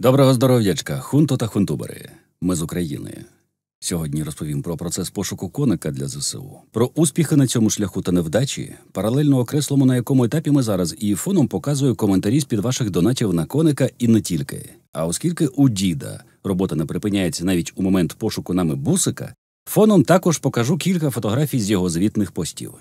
Доброго здоров'ячка, хунто та хунтубери. Ми з України. Сьогодні розповім про процес пошуку коника для ЗСУ, про успіхи на цьому шляху та невдачі, паралельно окреслимо, на якому етапі ми зараз, і фоном показую коментарі з-під ваших донатів на коника і не тільки. А оскільки у діда робота не припиняється навіть у момент пошуку нами бусика, фоном також покажу кілька фотографій з його звітних постів.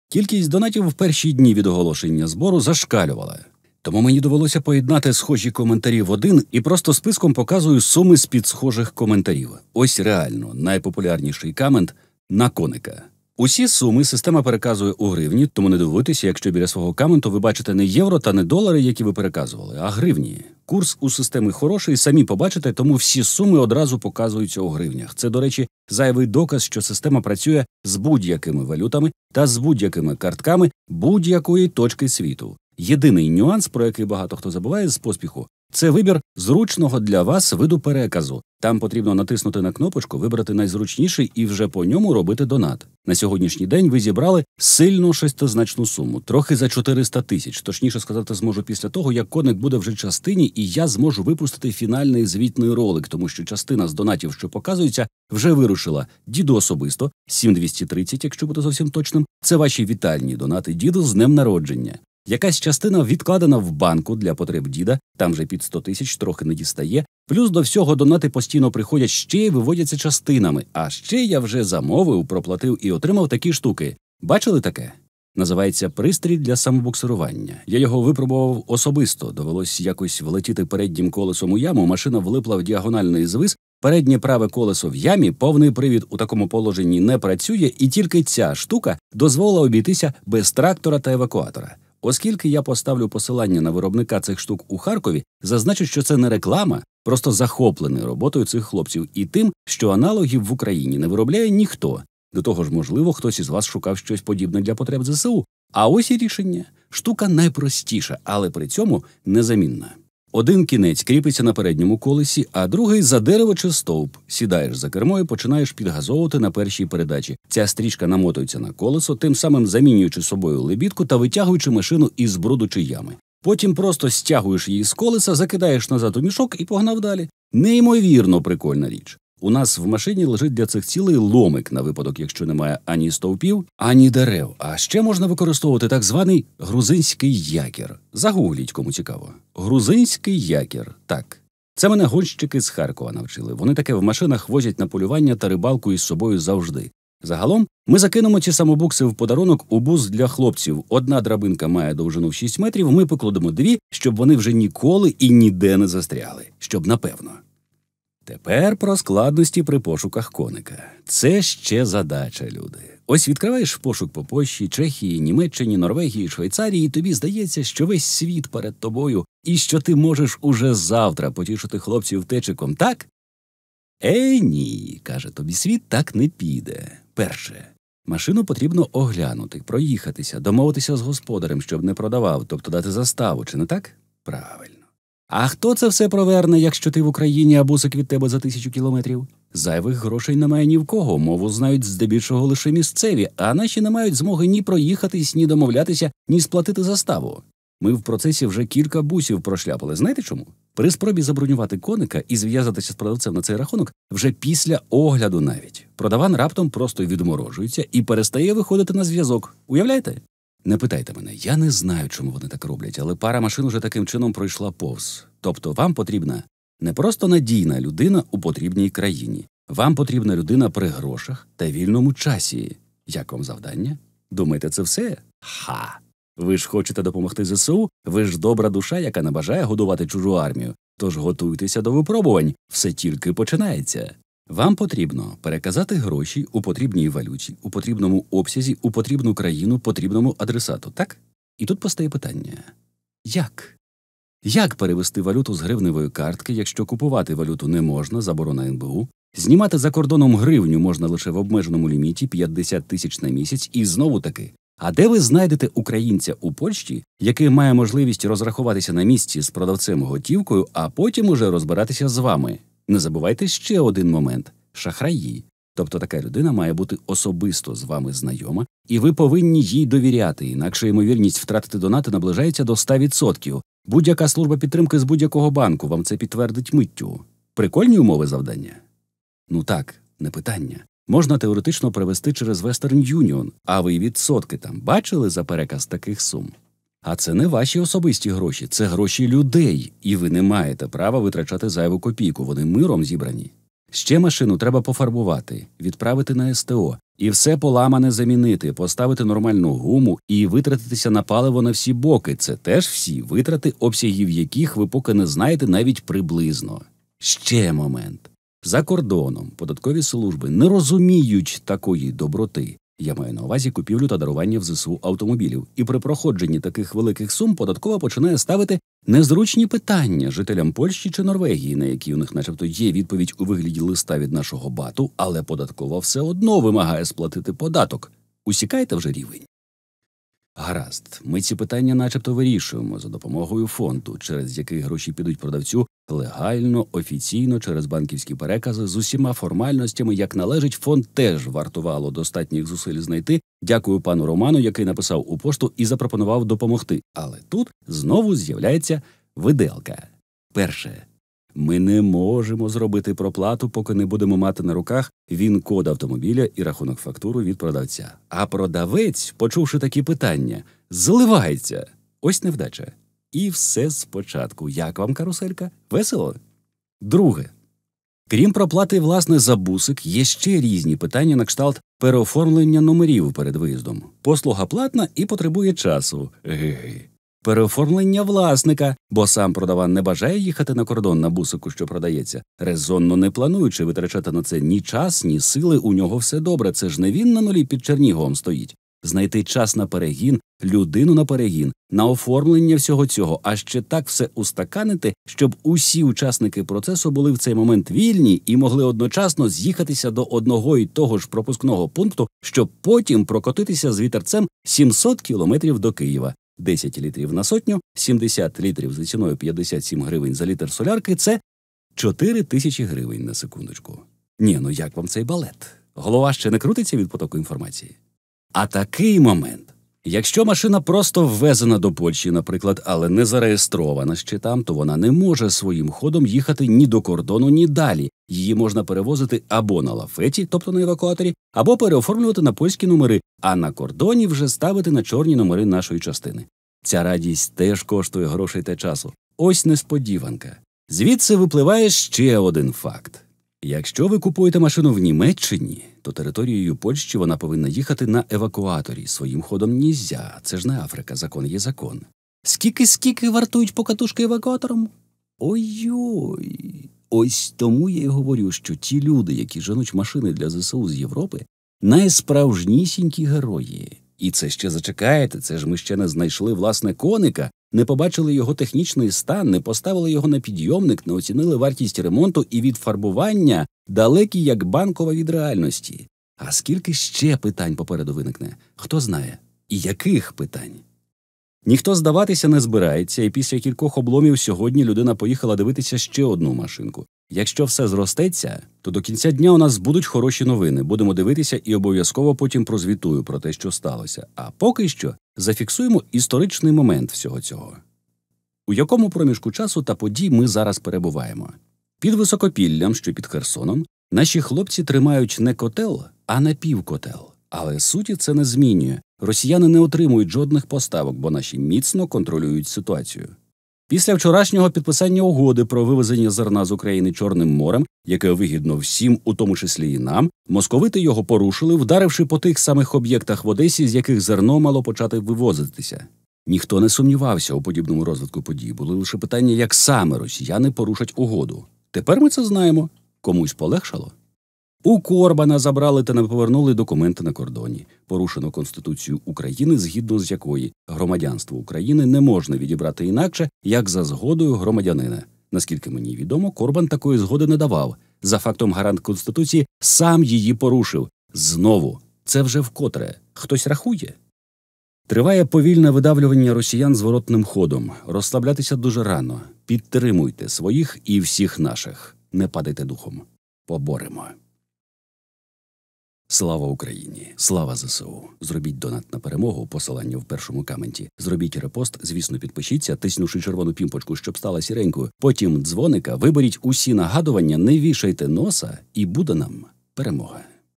Кількість донатів в перші дні від оголошення збору зашкалювала. Тому мені довелося поєднати схожі коментарі в один і просто списком показую суми з-під схожих коментарів. Ось реально найпопулярніший комент на коника. Усі суми система переказує у гривні, тому не дивуйтеся, якщо біля свого коменту ви бачите не євро та не долари, які ви переказували, а гривні. Курс у системи хороший, самі побачите, тому всі суми одразу показуються у гривнях. Це, до речі, зайвий доказ, що система працює з будь-якими валютами та з будь-якими картками будь-якої точки світу. Єдиний нюанс, про який багато хто забуває з поспіху, це вибір зручного для вас виду переказу. Там потрібно натиснути на кнопочку, вибрати найзручніший і вже по ньому робити донат. На сьогоднішній день ви зібрали сильно шестизначну суму, трохи за 400 тисяч. Точніше сказати зможу після того, як коник буде вже частині, і я зможу випустити фінальний звітний ролик, тому що частина з донатів, що показується, вже вирушила діду особисто, 7230, якщо бути зовсім точним. Це ваші вітальні донати діду з днем народження. Якась частина відкладена в банку для потреб діда, там же під 100 тисяч трохи не дістає, плюс до всього донати постійно приходять ще й виводяться частинами, а ще я вже замовив, проплатив і отримав такі штуки. Бачили таке? Називається пристрій для самобуксирування. Я його випробував особисто, довелось якось влетіти переднім колесом у яму, машина влипла в діагональний звис, переднє праве колесо в ямі, повний привід у такому положенні не працює, і тільки ця штука дозволила обійтися без трактора та евакуатора. Оскільки я поставлю посилання на виробника цих штук у Харкові, зазначу, що це не реклама, просто захоплений роботою цих хлопців і тим, що аналогів в Україні не виробляє ніхто. До того ж, можливо, хтось із вас шукав щось подібне для потреб ЗСУ. А ось і рішення. Штука найпростіша, але при цьому незамінна. Один кінець кріпиться на передньому колесі, а другий за дерево чи стовп. Сідаєш за кермо і починаєш підгазовувати на першій передачі. Ця стрічка намотується на колесо, тим самим замінюючи собою лебідку та витягуючи машину із бруду чи ями. Потім просто стягуєш її з колеса, закидаєш назад у мішок і погнав далі. Неймовірно прикольна річ. У нас в машині лежить для цих цілей ломик на випадок, якщо немає ані стовпів, ані дерев. А ще можна використовувати так званий грузинський якір. Загугліть, кому цікаво. Грузинський якір. Так. Це мене гонщики з Харкова навчили. Вони таке в машинах возять на полювання та рибалку із собою завжди. Загалом, ми закинемо ці самобукси в подарунок у бус для хлопців. Одна драбинка має довжину в 6 метрів, ми покладемо дві, щоб вони вже ніколи і ніде не застрягли. Щоб напевно. Тепер про складності при пошуках коника. Це ще задача, люди. Ось відкриваєш пошук по Польщі, Чехії, Німеччині, Норвегії, Швейцарії, і тобі здається, що весь світ перед тобою, і що ти можеш уже завтра потішити хлопців течиком, так? Ні, каже тобі світ, так не піде. Перше. Машину потрібно оглянути, проїхатися, домовитися з господарем, щоб не продавав, тобто дати заставу, чи не так? Правильно. А хто це все проверне, якщо ти в Україні, а бусик від тебе за 1000 кілометрів? Зайвих грошей немає ні в кого, мову знають здебільшого лише місцеві, а наші не мають змоги ні проїхатись, ні домовлятися, ні сплатити заставу. Ми в процесі вже кілька бусів прошляпали. Знаєте чому? При спробі забронювати коника і зв'язатися з продавцем на цей рахунок вже після огляду навіть. Продаван раптом просто відморожується і перестає виходити на зв'язок. Уявляєте? Не питайте мене, я не знаю, чому вони так роблять, але пара машин уже таким чином пройшла повз. Тобто вам потрібна не просто надійна людина у потрібній країні. Вам потрібна людина при грошах та вільному часі. Як вам завдання? Думаєте, це все? Ха! Ви ж хочете допомогти ЗСУ? Ви ж добра душа, яка не бажає годувати чужу армію. Тож готуйтеся до випробувань. Все тільки починається. Вам потрібно переказати гроші у потрібній валюті, у потрібному обсязі, у потрібну країну, потрібному адресату, так? І тут постає питання. Як? Як перевести валюту з гривневої картки, якщо купувати валюту не можна, заборона НБУ? Знімати за кордоном гривню можна лише в обмеженому ліміті 50 тисяч на місяць і знову таки. А де ви знайдете українця у Польщі, який має можливість розрахуватися на місці з продавцем готівкою, а потім уже розбиратися з вами? Не забувайте ще один момент – шахраї. Тобто така людина має бути особисто з вами знайома, і ви повинні їй довіряти, інакше ймовірність втратити донати наближається до 100%. Будь-яка служба підтримки з будь-якого банку вам це підтвердить миттю. Прикольні умови завдання? Ну так, не питання. Можна теоретично перевести через Western Union, а ви відсотки там бачили за переказ таких сум? А це не ваші особисті гроші, це гроші людей, і ви не маєте права витрачати зайву копійку, вони миром зібрані. Ще машину треба пофарбувати, відправити на СТО, і все поламане замінити, поставити нормальну гуму і витратитися на паливо на всі боки. Це теж всі витрати, обсягів яких ви поки не знаєте навіть приблизно. Ще момент. За кордоном податкові служби не розуміють такої доброти. Я маю на увазі купівлю та дарування в ЗСУ автомобілів. І при проходженні таких великих сум податкова починає ставити незручні питання жителям Польщі чи Норвегії, на які у них начебто є відповідь у вигляді листа від нашого БАТу, але податкова все одно вимагає сплатити податок. Усікайте вже рівень. Гаразд, ми ці питання начебто вирішуємо за допомогою фонду, через який гроші підуть продавцю легально, офіційно, через банківські перекази, з усіма формальностями, як належить. Фонд теж вартувало достатніх зусиль знайти. Дякую пану Роману, який написав у пошту і запропонував допомогти. Але тут знову з'являється виделка. Перше. Ми не можемо зробити проплату, поки не будемо мати на руках ВІН-код автомобіля і рахунок-фактуру від продавця. А продавець, почувши такі питання, зливається. Ось невдача. І все спочатку. Як вам каруселька? Весело? Друге. Крім проплати, власне, за бусик, є ще різні питання на кшталт переоформлення номерів перед виїздом. Послуга платна і потребує часу. Ге-ге. Переоформлення власника, бо сам продаван не бажає їхати на кордон на бусику, що продається, резонно не плануючи витрачати на це ні час, ні сили, у нього все добре, це ж не він на нулі під Черніговом стоїть. Знайти час на перегін, людину на перегін, на оформлення всього цього, а ще так все устаканити, щоб усі учасники процесу були в цей момент вільні і могли одночасно з'їхатися до одного і того ж пропускного пункту, щоб потім прокотитися з вітерцем 700 кілометрів до Києва. 10 літрів на сотню, 70 літрів за ціною 57 гривень за літр солярки – це 4 тисячі гривень на секундочку. Ні, ну як вам цей балет? Голова ще не крутиться від потоку інформації? А такий момент. Якщо машина просто ввезена до Польщі, наприклад, але не зареєстрована ще там, то вона не може своїм ходом їхати ні до кордону, ні далі. Її можна перевозити або на лафеті, тобто на евакуаторі, або переоформлювати на польські номери, а на кордоні вже ставити на чорні номери нашої частини. Ця радість теж коштує грошей та часу. Ось несподіванка. Звідси випливає ще один факт. Якщо ви купуєте машину в Німеччині, то територією Польщі вона повинна їхати на евакуаторі. Своїм ходом нізя. Це ж не Африка, закон є закон. Скільки вартують покатушки евакуатором? Ой-ой. Ось тому я й говорю, що ті люди, які женуть машини для ЗСУ з Європи, найсправжнісінькі герої. І це ще зачекаєте, це ж ми ще не знайшли власне коника, не побачили його технічний стан, не поставили його на підйомник, не оцінили вартість ремонту і від фарбування далекі як банкова від реальності. А скільки ще питань попереду виникне? Хто знає? І яких питань? Ніхто здаватися не збирається, і після кількох обломів сьогодні людина поїхала дивитися ще одну машинку. Якщо все зростеться, то до кінця дня у нас будуть хороші новини. Будемо дивитися і обов'язково потім прозвітую про те, що сталося. А поки що зафіксуємо історичний момент всього цього. У якому проміжку часу та подій ми зараз перебуваємо? Під Високопіллям, що під Херсоном, наші хлопці тримають не котел, а напівкотел. Але суті це не змінює. Росіяни не отримують жодних поставок, бо наші міцно контролюють ситуацію. Після вчорашнього підписання угоди про вивезення зерна з України Чорним морем, яке вигідно всім, у тому числі і нам, московити його порушили, вдаривши по тих самих об'єктах в Одесі, з яких зерно мало почати вивозитися. Ніхто не сумнівався у подібному розвитку подій, були лише питання, як саме росіяни порушать угоду. Тепер ми це знаємо. Комусь полегшало? У Корбана забрали та не повернули документи на кордоні. Порушено Конституцію України, згідно з якої громадянство України не можна відібрати інакше, як за згодою громадянина. Наскільки мені відомо, Корбан такої згоди не давав. За фактом гарант Конституції сам її порушив. Знову. Це вже вкотре. Хтось рахує? Триває повільне видавлювання росіян зворотним ходом. Розслаблятися дуже рано. Підтримуйте своїх і всіх наших. Не падайте духом. Поборемо. Слава Україні! Слава ЗСУ! Зробіть донат на перемогу, посилання в першому коменті. Зробіть репост, звісно, підпишіться, тиснувши червону пімпочку, щоб стала сіренькою. Потім дзвоника, виберіть усі нагадування, не вішайте носа, і буде нам перемога.